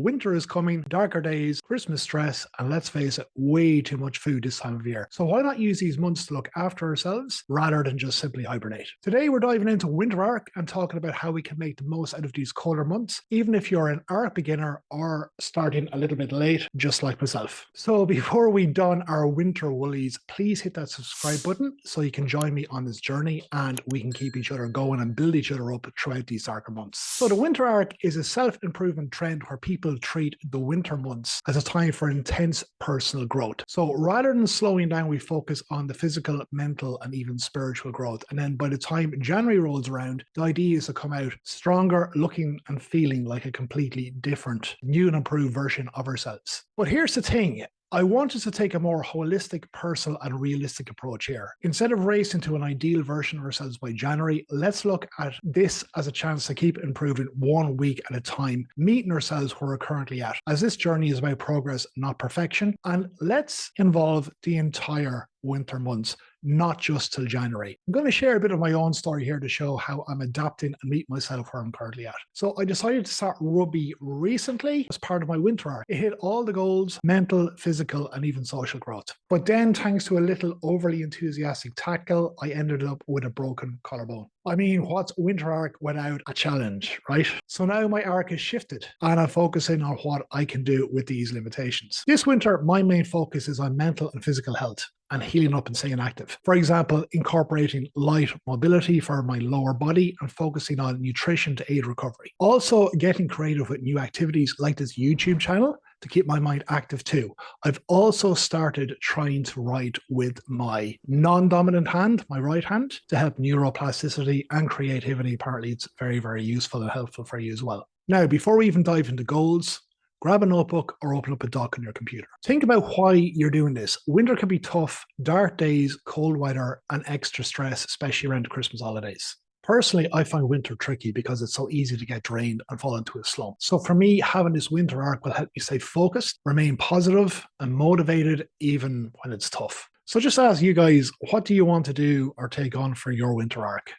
winter is coming, darker days, Christmas stress, and let's face it, way too much food this time of year. So why not use these months to look after ourselves rather than just simply hibernate? Today we're diving into winter arc and talking about how we can make the most out of these colder months, even if you're an arc beginner or starting a little bit late, just like myself. So before we don our winter woolies, please hit that subscribe button so you can join me on this journey and we can keep each other going and build each other up throughout these darker months. So the winter arc is a self-improvement trend where people treat the winter months as a time for intense personal growth. So rather than slowing down, we focus on the physical, mental, and even spiritual growth. And then by the time January rolls around, the idea is to come out stronger, looking and feeling like a completely different, new and improved version of ourselves. But here's the thing. I wanted to take a more holistic, personal, and realistic approach here. Instead of racing to an ideal version of ourselves by January, let's look at this as a chance to keep improving 1 week at a time, meeting ourselves where we're currently at, as this journey is about progress, not perfection. And let's involve the entire winter months, not just till January. I'm going to share a bit of my own story here to show how I'm adapting and meet myself where I'm currently at. So I decided to start rugby recently as part of my winter arc. It hit all the goals, mental, physical, and even social growth. But then, thanks to a little overly enthusiastic tackle, I ended up with a broken collarbone. I mean, what's winter arc without a challenge, right? So now my arc is shifted and I'm focusing on what I can do with these limitations. This winter, my main focus is on mental and physical health and healing up and staying active. For example, incorporating light mobility for my lower body and focusing on nutrition to aid recovery. Also getting creative with new activities like this YouTube channel to keep my mind active too. I've also started trying to write with my non-dominant hand, my right hand, to help neuroplasticity and creativity. Apparently it's very, very useful and helpful for you as well. Now, before we even dive into goals, grab a notebook or open up a doc on your computer. Think about why you're doing this. Winter can be tough, dark days, cold weather, and extra stress, especially around the Christmas holidays. Personally, I find winter tricky because it's so easy to get drained and fall into a slump. So for me, having this winter arc will help me stay focused, remain positive and motivated even when it's tough. So just ask you guys, what do you want to do or take on for your winter arc?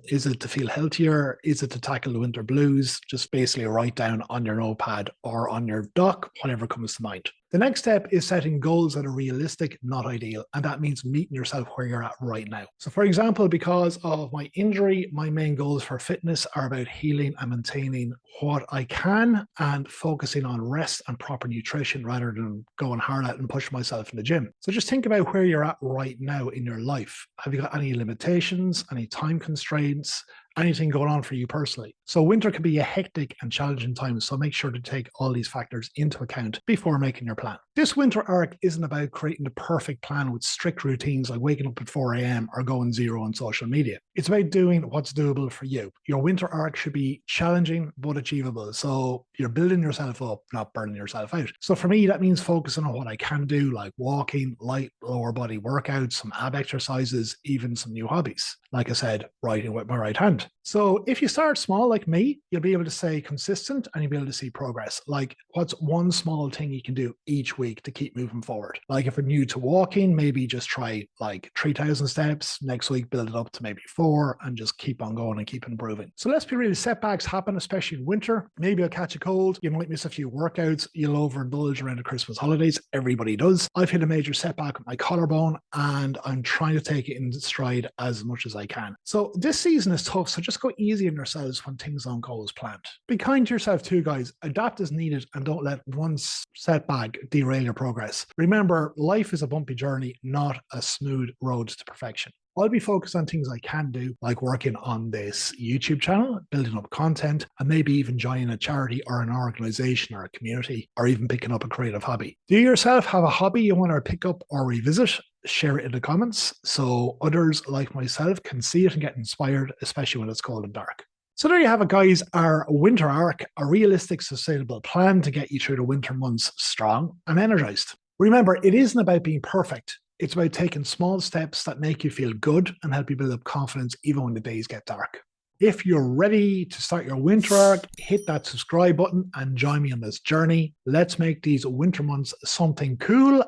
Is it to feel healthier? Is it to tackle the winter blues? Just basically write down on your notepad or on your doc, whatever comes to mind. The next step is setting goals that are realistic, not ideal. And that means meeting yourself where you're at right now. So for example, because of my injury, my main goals for fitness are about healing and maintaining what I can and focusing on rest and proper nutrition rather than going hard at and pushing myself in the gym. So just think about where you're at right now in your life. Have you got any limitations, any time constraints, anything going on for you personally? So winter can be a hectic and challenging time, so make sure to take all these factors into account before making your plan. This winter arc isn't about creating the perfect plan with strict routines like waking up at 4 a.m. or going zero on social media. It's about doing what's doable for you. Your winter arc should be challenging but achievable. So you're building yourself up, not burning yourself out. So for me, that means focusing on what I can do, like walking, light lower body workouts, some ab exercises, even some new hobbies. Like I said, writing with my right hand. So if you start small like me, you'll be able to stay consistent and you'll be able to see progress. Like what's one small thing you can do each week to keep moving forward? Like if you're new to walking, maybe just try like 3,000 steps. Next week, build it up to maybe 4 and just keep on going and keep improving. So let's be real, setbacks happen, especially in winter. Maybe you'll catch a cold. You might miss a few workouts. You'll overindulge around the Christmas holidays. Everybody does. I've hit a major setback with my collarbone and I'm trying to take it in stride as much as I can. So this season is tough. So just go easy on yourselves when things don't go as planned. Be kind to yourself too, guys. Adapt as needed and don't let one setback derail your progress. Remember, life is a bumpy journey, not a smooth road to perfection. I'll be focused on things I can do, like working on this YouTube channel, building up content, and maybe even joining a charity or an organization or a community, or even picking up a creative hobby. Do you yourself have a hobby you want to pick up or revisit? Share it in the comments so others like myself can see it and get inspired, especially when it's cold and dark. So there you have it, guys, our winter arc, a realistic, sustainable plan to get you through the winter months strong and energized. Remember, it isn't about being perfect. It's about taking small steps that make you feel good and help you build up confidence even when the days get dark. If you're ready to start your winter arc, hit that subscribe button and join me on this journey. Let's make these winter months something cool,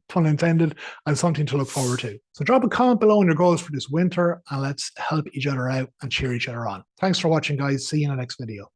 pun intended, and something to look forward to. So drop a comment below on your goals for this winter and let's help each other out and cheer each other on. Thanks for watching, guys. See you in the next video.